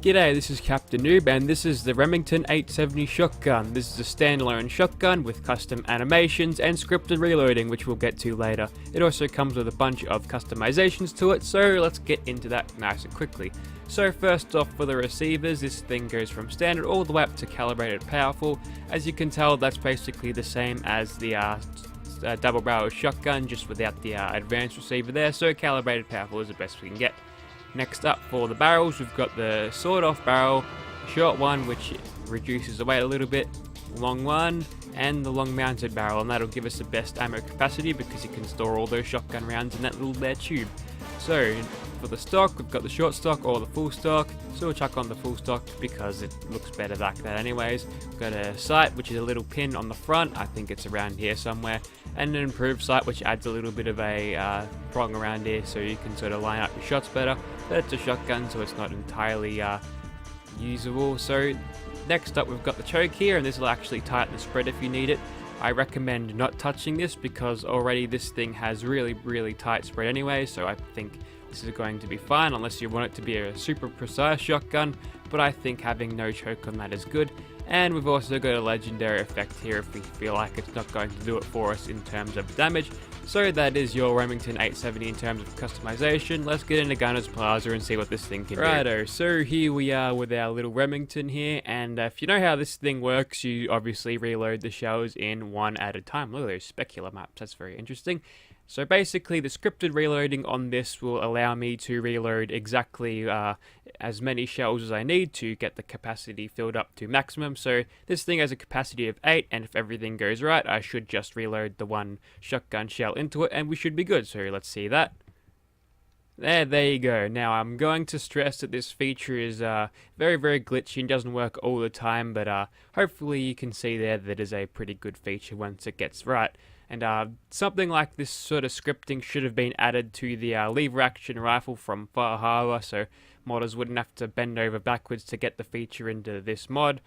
G'day, this is Captain Noob, and this is the Remington 870 shotgun. This is a standalone shotgun with custom animations and scripted reloading, which we'll get to later. It also comes with a bunch of customizations to it, so let's get into that nice and quickly. So first off, for the receivers, this thing goes from standard all the way up to calibrated powerful. As you can tell, that's basically the same as the double barrel shotgun, just without the advanced receiver there, so calibrated powerful is the best we can get. Next up, for the barrels, we've got the sawed-off barrel, short one, which reduces the weight a little bit, long one, and the long-mounted barrel, and that'll give us the best ammo capacity because you can store all those shotgun rounds in that little bare tube. So, for the stock, we've got the short stock or the full stock, so we'll chuck on the full stock because it looks better like that anyways. We've got a sight, which is a little pin on the front, I think it's around here somewhere, and an improved sight, which adds a little bit of a prong around here so you can sort of line up your shots better. But it's a shotgun, so it's not entirely usable. So next up, we've got the choke here, and this will actually tighten the spread if you need it. I recommend not touching this because already this thing has really tight spread anyway, so I think this is going to be fine unless you want it to be a super precise shotgun, but I think having no choke on that is good. And we've also got a legendary effect here if we feel like it's not going to do it for us in terms of damage. So that is your Remington 870 in terms of customization. Let's get into Gunner's Plaza and see what this thing can do. Righto, so here we are with our little Remington here, and if you know how this thing works, you obviously reload the shells in one at a time. Look at those specular maps, that's very interesting. So basically, the scripted reloading on this will allow me to reload exactly as many shells as I need to get the capacity filled up to maximum. So this thing has a capacity of 8, and if everything goes right, I should just reload the one shotgun shell into it, and we should be good. So let's see that. There you go. Now I'm going to stress that this feature is very glitchy and doesn't work all the time, but hopefully you can see there that it is a pretty good feature once it gets right. And something like this sort of scripting should have been added to the lever action rifle from Far Harbor, so modders wouldn't have to bend over backwards to get the feature into this mod.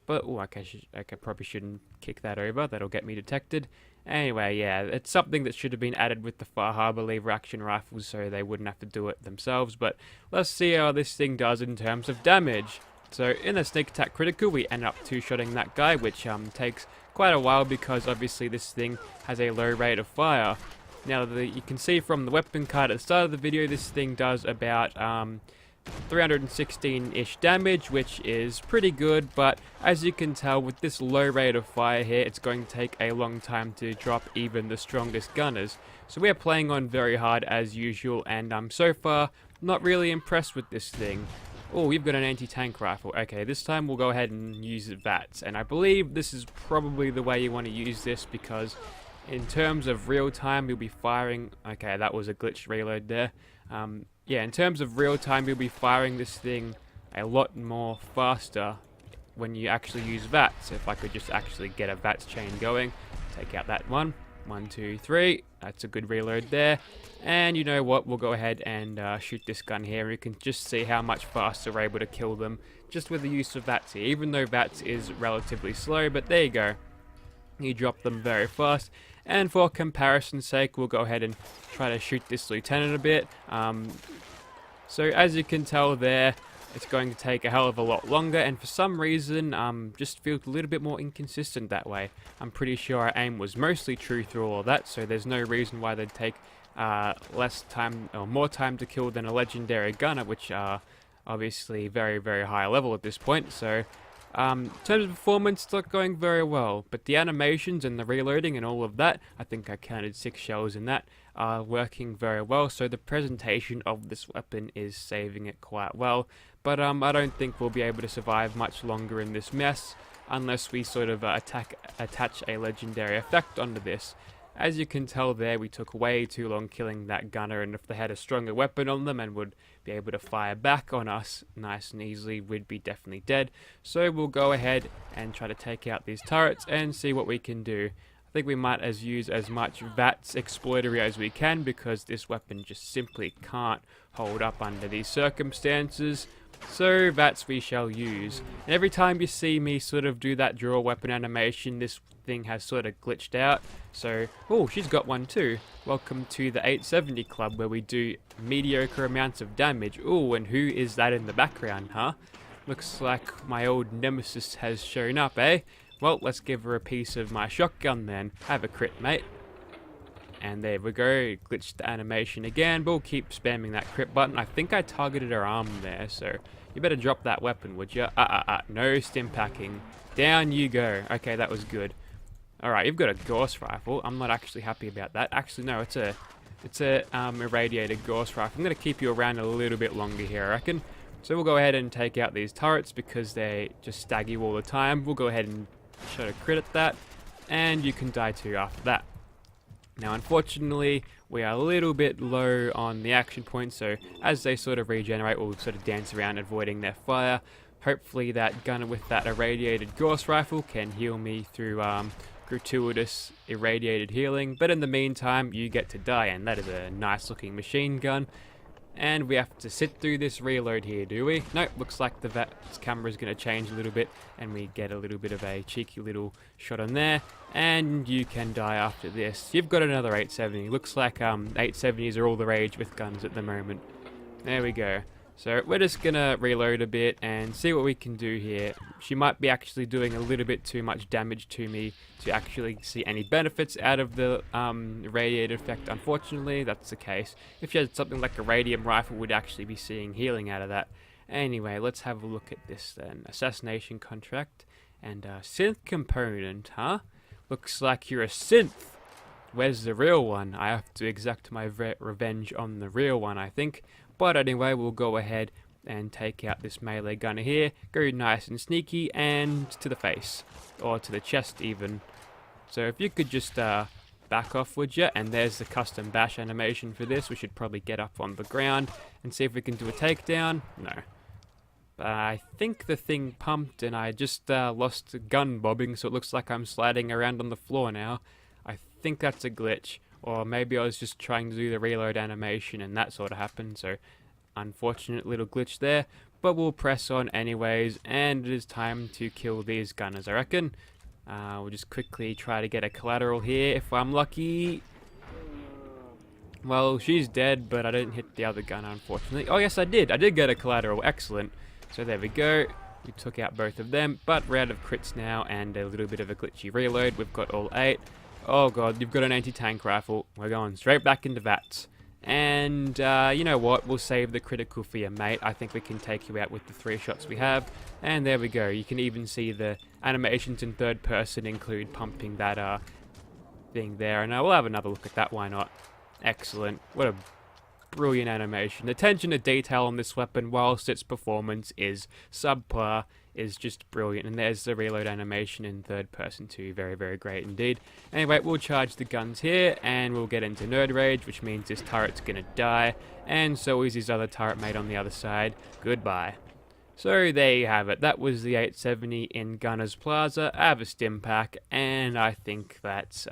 But I probably shouldn't kick that over, that'll get me detected. Anyway, yeah, it's something that should have been added with the Far Harbor lever action rifles so they wouldn't have to do it themselves. But let's see how this thing does in terms of damage. So in the sneak attack critical, we end up two-shotting that guy, which takes quite a while because obviously this thing has a low rate of fire. Now you can see from the weapon card at the start of the video, this thing does about 316-ish damage, which is pretty good, but as you can tell with this low rate of fire here, it's going to take a long time to drop even the strongest gunners. So we're playing on very hard as usual, and I'm so far not really impressed with this thing. Oh, we've got an anti-tank rifle. Okay, this time we'll go ahead and use VATS, and I believe this is probably the way you want to use this because in terms of real time you'll be firing... Okay, that was a glitched reload there. Yeah, in terms of real time you'll be firing this thing a lot more faster when you actually use VATS. If I could just actually get a VATS chain going, take out that one. 1, 2, 3. That's a good reload there. And you know what? We'll go ahead and shoot this gun here. You can just see how much faster we're able to kill them just with the use of VATS here. Even though VATS is relatively slow, but there you go. You drop them very fast. And for comparison's sake, we'll go ahead and try to shoot this lieutenant a bit. So as you can tell there, it's going to take a hell of a lot longer, and for some reason just feels a little bit more inconsistent that way. I'm pretty sure our aim was mostly true through all of that, so there's no reason why they'd take less time or more time to kill than a legendary gunner, which are obviously very high level at this point. So in terms of performance, it's not going very well, but the animations and the reloading and all of that, I think I counted 6 shells in that, are working very well. So the presentation of this weapon is saving it quite well. But I don't think we'll be able to survive much longer in this mess unless we sort of attach a legendary effect onto this. As you can tell there, we took way too long killing that gunner, and if they had a stronger weapon on them and would be able to fire back on us nice and easily, we'd be definitely dead. So we'll go ahead and try to take out these turrets and see what we can do. I think we might use as much VATS exploitery as we can because this weapon just simply can't hold up under these circumstances. So VATS we shall use. And every time you see me sort of do that draw weapon animation, this thing has sort of glitched out. So, oh, she's got one too. Welcome to the 870 club where we do mediocre amounts of damage. Oh, and who is that in the background, huh? Looks like my old nemesis has shown up, eh? Well, let's give her a piece of my shotgun then. Have a crit, mate. And there we go, glitched the animation again, but we'll keep spamming that crit button. I think I targeted her arm there, so you better drop that weapon, would you? No stim packing. Down you go. Okay, that was good. Alright, you've got a Gauss Rifle. I'm not actually happy about that. Actually, no, it's a irradiated Gauss Rifle. I'm going to keep you around a little bit longer here, I reckon. So we'll go ahead and take out these turrets because they just stag you all the time. We'll go ahead and shot a crit at that, and you can die too after that. Now, unfortunately, we are a little bit low on the action points, so as they sort of regenerate, we'll sort of dance around avoiding their fire. Hopefully that gun with that irradiated Gauss Rifle can heal me through gratuitous irradiated healing, but in the meantime, you get to die, and that is a nice looking machine gun. And we have to sit through this reload here, do we? Nope, looks like the VAT's camera is going to change a little bit, and we get a little bit of a cheeky little shot on there. And you can die after this. You've got another 870. Looks like 870s are all the rage with guns at the moment. There we go. So we're just going to reload a bit and see what we can do here. She might be actually doing a little bit too much damage to me to actually see any benefits out of the radiated effect. Unfortunately, that's the case. If she had something like a radium rifle, we'd actually be seeing healing out of that. Anyway, let's have a look at this then. Assassination contract and synth component, huh? Looks like you're a synth. Where's the real one? I have to exact my revenge on the real one, I think. But anyway, we'll go ahead and take out this melee gunner here. Go nice and sneaky and to the face. Or to the chest even. So if you could just back off, would you? And there's the custom bash animation for this. We should probably get up on the ground and see if we can do a takedown. No. I think the thing pumped and I just lost gun bobbing, so it looks like I'm sliding around on the floor now. I think that's a glitch. Or maybe I was just trying to do the reload animation and that sort of happened, so unfortunate little glitch there. But we'll press on anyways, and it is time to kill these gunners, I reckon. We'll just quickly try to get a collateral here if I'm lucky. Well, she's dead, but I didn't hit the other gunner, unfortunately. Oh, yes, I did. I did get a collateral. Excellent. So there we go. We took out both of them, but we're out of crits now and a little bit of a glitchy reload. We've got all 8. Oh god, you've got an anti-tank rifle. We're going straight back into VATs. And you know what, we'll save the critical for you, mate. I think we can take you out with the 3 shots we have. And there we go. You can even see the animations in third person include pumping that thing there. And we'll have another look at that, why not? Excellent. What a brilliant animation. The attention to detail on this weapon, whilst its performance is subpar, is just brilliant. And there's the reload animation in third person too. Very, very great indeed. Anyway, we'll charge the guns here and we'll get into nerd rage, which means this turret's gonna die, and so is his other turret mate on the other side. Goodbye. So there you have it. That was the 870 in Gunner's Plaza. I have a stim pack, and I think that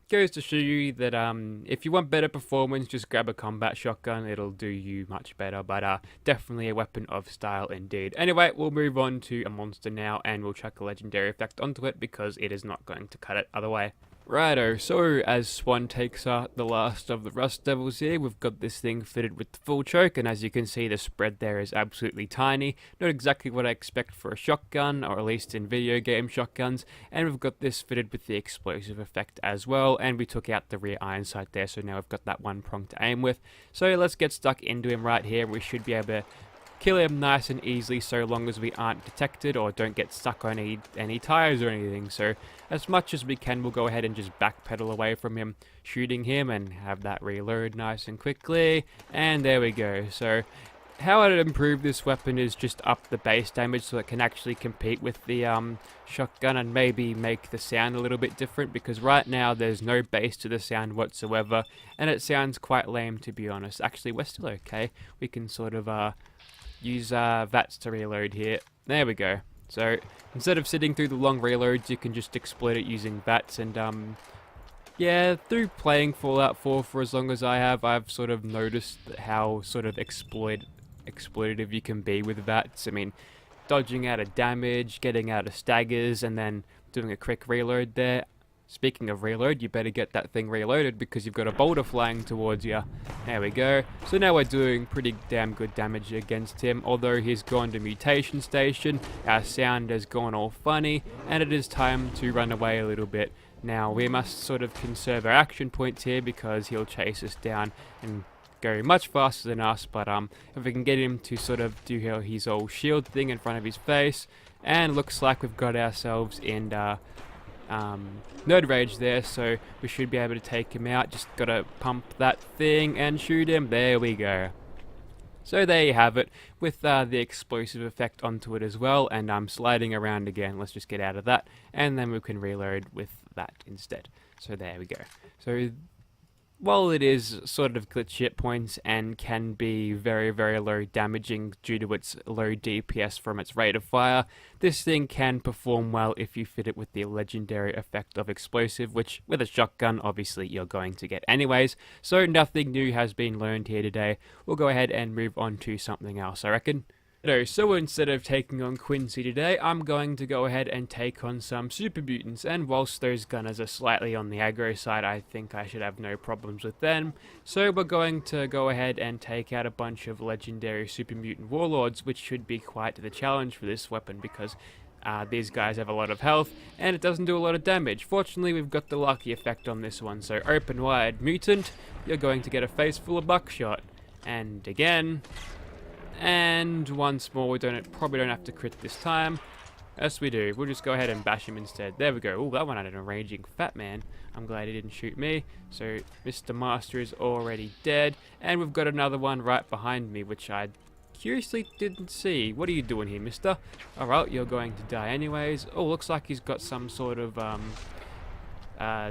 goes to show you that if you want better performance, just grab a combat shotgun. It'll do you much better, but definitely a weapon of style indeed. Anyway, we'll move on to a monster now, and we'll chuck a legendary effect onto it because it is not going to cut it other way. Righto, so as Swan takes out the last of the Rust Devils here, we've got this thing fitted with the full choke, and as you can see, the spread there is absolutely tiny. Not exactly what I expect for a shotgun, or at least in video game shotguns. And we've got this fitted with the explosive effect as well, and we took out the rear iron sight there, so now we've got that one prong to aim with. So let's get stuck into him right here. We should be able to kill him nice and easily, so long as we aren't detected or don't get stuck on any tires or anything. So as much as we can, we'll go ahead and just backpedal away from him, shooting him, and have that reload nice and quickly. And there we go. So how I'd improve this weapon is just up the base damage so it can actually compete with the shotgun, and maybe make the sound a little bit different, because right now there's no bass to the sound whatsoever, and it sounds quite lame, to be honest. Actually, we're still okay. We can sort of use VATs to reload here. There we go. So instead of sitting through the long reloads, you can just exploit it using VATs. And yeah, through playing Fallout 4 for as long as I have, I've sort of noticed how sort of exploitative you can be with VATs. I mean, dodging out of damage, getting out of staggers, and then doing a quick reload there. Speaking of reload, you better get that thing reloaded because you've got a boulder flying towards you. There we go. So now we're doing pretty damn good damage against him. Although he's gone to mutation station, our sound has gone all funny, and it is time to run away a little bit. Now we must sort of conserve our action points here because he'll chase us down and go much faster than us. But if we can get him to sort of do his old shield thing in front of his face, and looks like we've got ourselves in nerd rage there, so we should be able to take him out. Just gotta pump that thing and shoot him. There we go. So there you have it, with the explosive effect onto it as well, and I'm sliding around again. Let's just get out of that, and then we can reload with that instead. So there we go. So while it is sort of glitchy at points and can be very, very low damaging due to its low DPS from its rate of fire, this thing can perform well if you fit it with the legendary effect of explosive, which with a shotgun obviously you're going to get anyways. So nothing new has been learned here today. We'll go ahead and move on to something else, I reckon. So instead of taking on Quincy today, I'm going to go ahead and take on some super mutants, and whilst those gunners are slightly on the aggro side, I think I should have no problems with them. So we're going to go ahead and take out a bunch of legendary super mutant warlords, which should be quite the challenge for this weapon because these guys have a lot of health and it doesn't do a lot of damage. Fortunately, we've got the lucky effect on this one, so open wide mutant, you're going to get a face full of buckshot. And again... and once more, we probably don't have to crit this time. Yes, we do. We'll just go ahead and bash him instead. There we go. Oh, that one had an enraging fat man. I'm glad he didn't shoot me. So Mr. Master is already dead. And we've got another one right behind me, which I curiously didn't see. What are you doing here, mister? Alright, you're going to die anyways. Oh, looks like he's got some sort of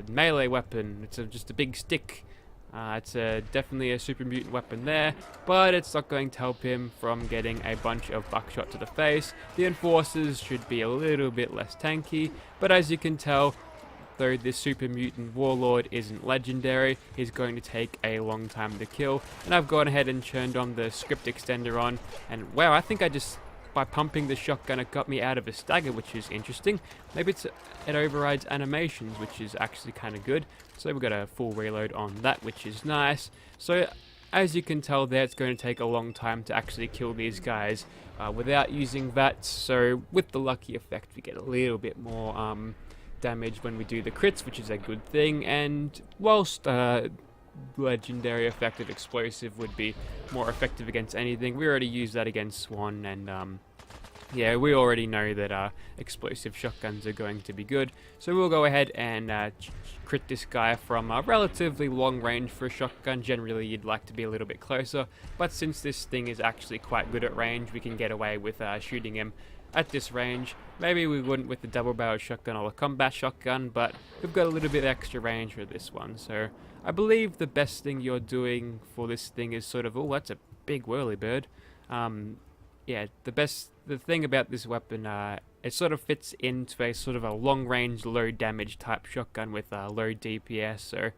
melee weapon. It's just a big stick. It's definitely a super mutant weapon there, but it's not going to help him from getting a bunch of buckshot to the face. The enforcers should be a little bit less tanky, but as you can tell, though this super mutant warlord isn't legendary, he's going to take a long time to kill. And I've gone ahead and turned on the script extender on, and wow, I think I just... by pumping the shotgun, it got me out of a stagger, which is interesting. Maybe it overrides animations, which is actually kind of good. So we've got a full reload on that, which is nice. So as you can tell there, it's going to take a long time to actually kill these guys without using VATs. So with the lucky effect, we get a little bit more damage when we do the crits, which is a good thing. And whilst legendary effective explosive would be more effective against anything, we already used that against Swan, and yeah, we already know that explosive shotguns are going to be good. So we'll go ahead and crit this guy from a relatively long range for a shotgun. Generally you'd like to be a little bit closer, but since this thing is actually quite good at range, we can get away with shooting him at this range. Maybe we wouldn't with the double barrel shotgun or the combat shotgun, but we've got a little bit extra range for this one. So I believe the best thing you're doing for this thing is sort of... oh, that's a big whirly bird. Yeah, the thing about this weapon, it sort of fits into a sort of a long range, low damage type shotgun with low DPS. So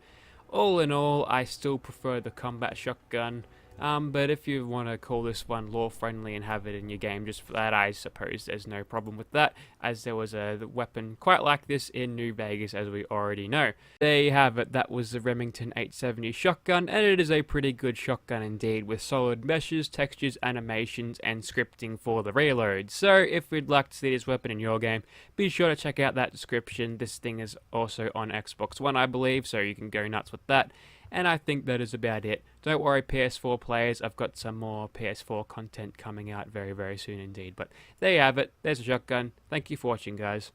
all in all, I still prefer the combat shotgun. But if you want to call this one lore friendly and have it in your game just for that, I suppose there's no problem with that, as there was a weapon quite like this in New Vegas, as we already know. There you have it. That was the Remington 870 shotgun, and it is a pretty good shotgun indeed, with solid meshes, textures, animations, and scripting for the reload. So if you'd like to see this weapon in your game, be sure to check out that description. This thing is also on Xbox One, I believe, so you can go nuts with that. And I think that is about it. Don't worry, PS4 players, I've got some more PS4 content coming out very, very soon indeed. But there you have it. There's a shotgun. Thank you for watching, guys.